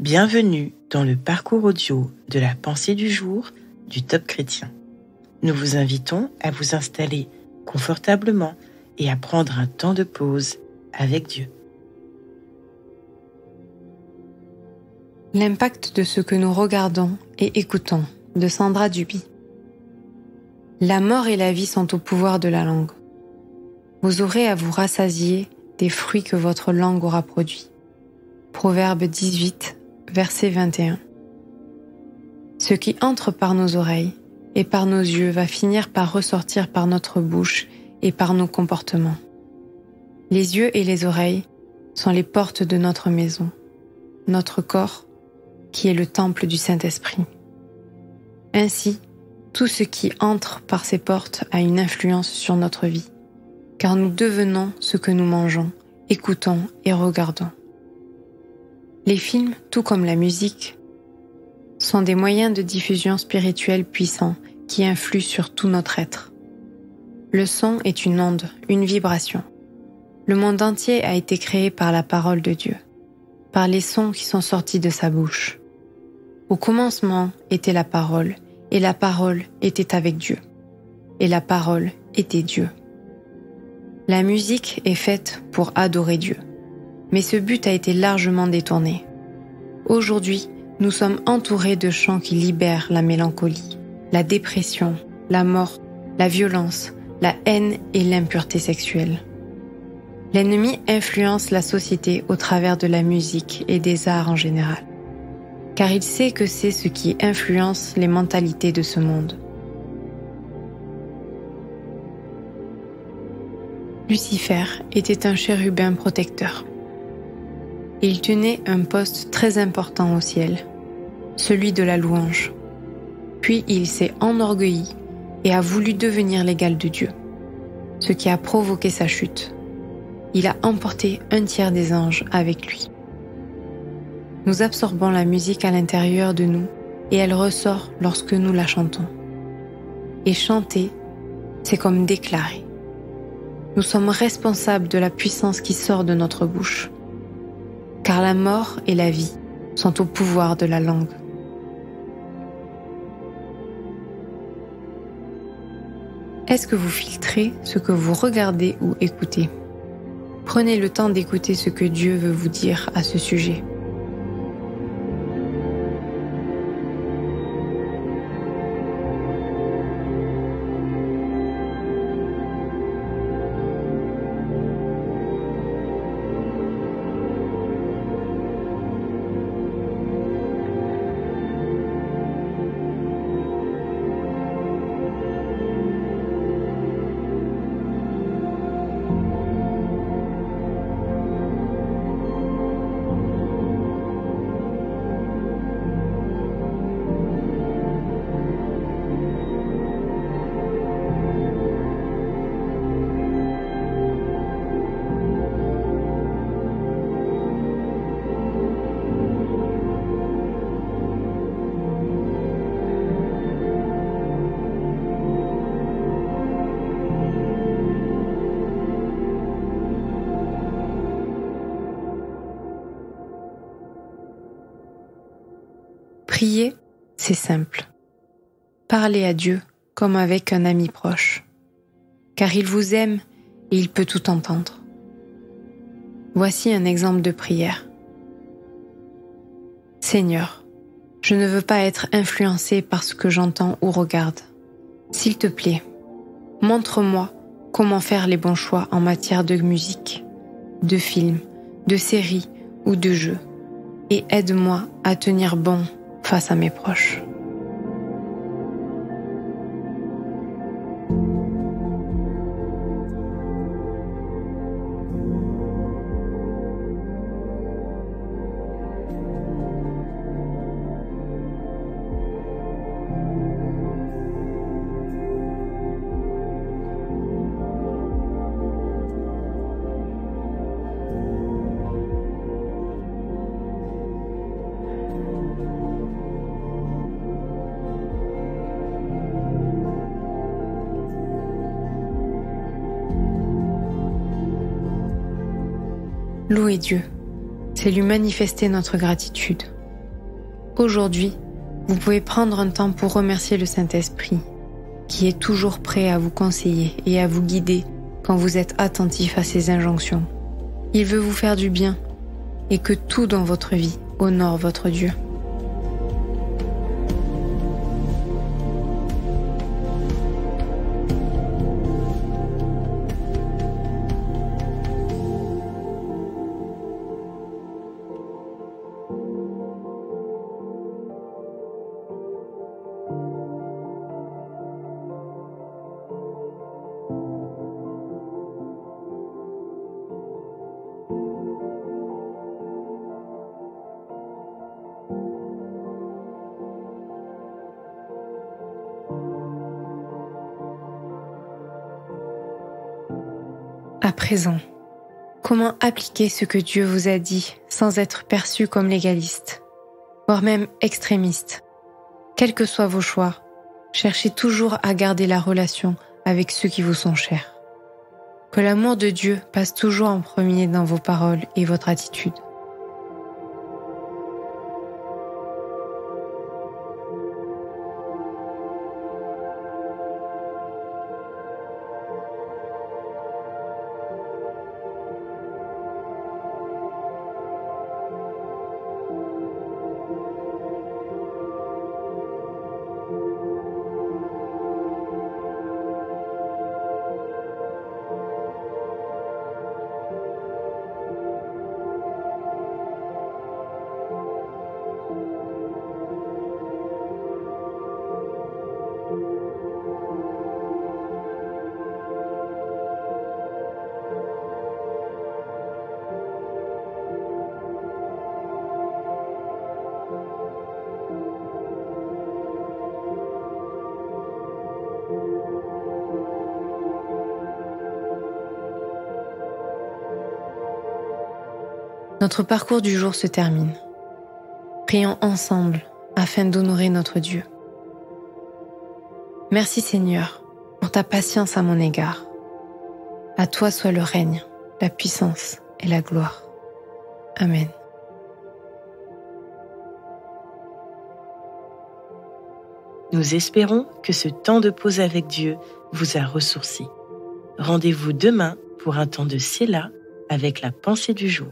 Bienvenue dans le parcours audio de la pensée du jour du Top Chrétien. Nous vous invitons à vous installer confortablement et à prendre un temps de pause avec Dieu. L'impact de ce que nous regardons et écoutons de Sandra Duby. La mort et la vie sont au pouvoir de la langue. Vous aurez à vous rassasier des fruits que votre langue aura produits. Proverbe 18, verset 21. Ce qui entre par nos oreilles et par nos yeux va finir par ressortir par notre bouche et par nos comportements. Les yeux et les oreilles sont les portes de notre maison, notre corps qui est le temple du Saint-Esprit. Ainsi, tout ce qui entre par ces portes a une influence sur notre vie, car nous devenons ce que nous mangeons, écoutons et regardons. Les films, tout comme la musique, sont des moyens de diffusion spirituelle puissants qui influent sur tout notre être. Le son est une onde, une vibration. Le monde entier a été créé par la parole de Dieu, par les sons qui sont sortis de sa bouche. Au commencement était la parole, et la parole était avec Dieu, et la parole était Dieu. La musique est faite pour adorer Dieu, mais ce but a été largement détourné. Aujourd'hui, nous sommes entourés de chants qui libèrent la mélancolie, la dépression, la mort, la violence, la haine et l'impureté sexuelle. L'ennemi influence la société au travers de la musique et des arts en général, car il sait que c'est ce qui influence les mentalités de ce monde. Lucifer était un chérubin protecteur. Il tenait un poste très important au ciel, celui de la louange. Puis il s'est enorgueilli et a voulu devenir l'égal de Dieu, ce qui a provoqué sa chute. Il a emporté un tiers des anges avec lui. Nous absorbons la musique à l'intérieur de nous et elle ressort lorsque nous la chantons. Et chanter, c'est comme déclarer. Nous sommes responsables de la puissance qui sort de notre bouche, car la mort et la vie sont au pouvoir de la langue. Est-ce que vous filtrez ce que vous regardez ou écoutez ? Prenez le temps d'écouter ce que Dieu veut vous dire à ce sujet. Prier, c'est simple. Parlez à Dieu comme avec un ami proche, car il vous aime et il peut tout entendre. Voici un exemple de prière. Seigneur, je ne veux pas être influencé par ce que j'entends ou regarde. S'il te plaît, montre-moi comment faire les bons choix en matière de musique, de films, de séries ou de jeux, et aide-moi à tenir bon face à mes proches. Louer Dieu, c'est lui manifester notre gratitude. Aujourd'hui, vous pouvez prendre un temps pour remercier le Saint-Esprit, qui est toujours prêt à vous conseiller et à vous guider quand vous êtes attentif à ses injonctions. Il veut vous faire du bien et que tout dans votre vie honore votre Dieu. À présent, comment appliquer ce que Dieu vous a dit sans être perçu comme légaliste, voire même extrémiste? Quels que soient vos choix, cherchez toujours à garder la relation avec ceux qui vous sont chers. Que l'amour de Dieu passe toujours en premier dans vos paroles et votre attitude. Notre parcours du jour se termine. Prions ensemble afin d'honorer notre Dieu. Merci Seigneur pour ta patience à mon égard. À toi soit le règne, la puissance et la gloire. Amen. Nous espérons que ce temps de pause avec Dieu vous a ressourci. Rendez-vous demain pour un temps de Séla avec la pensée du jour.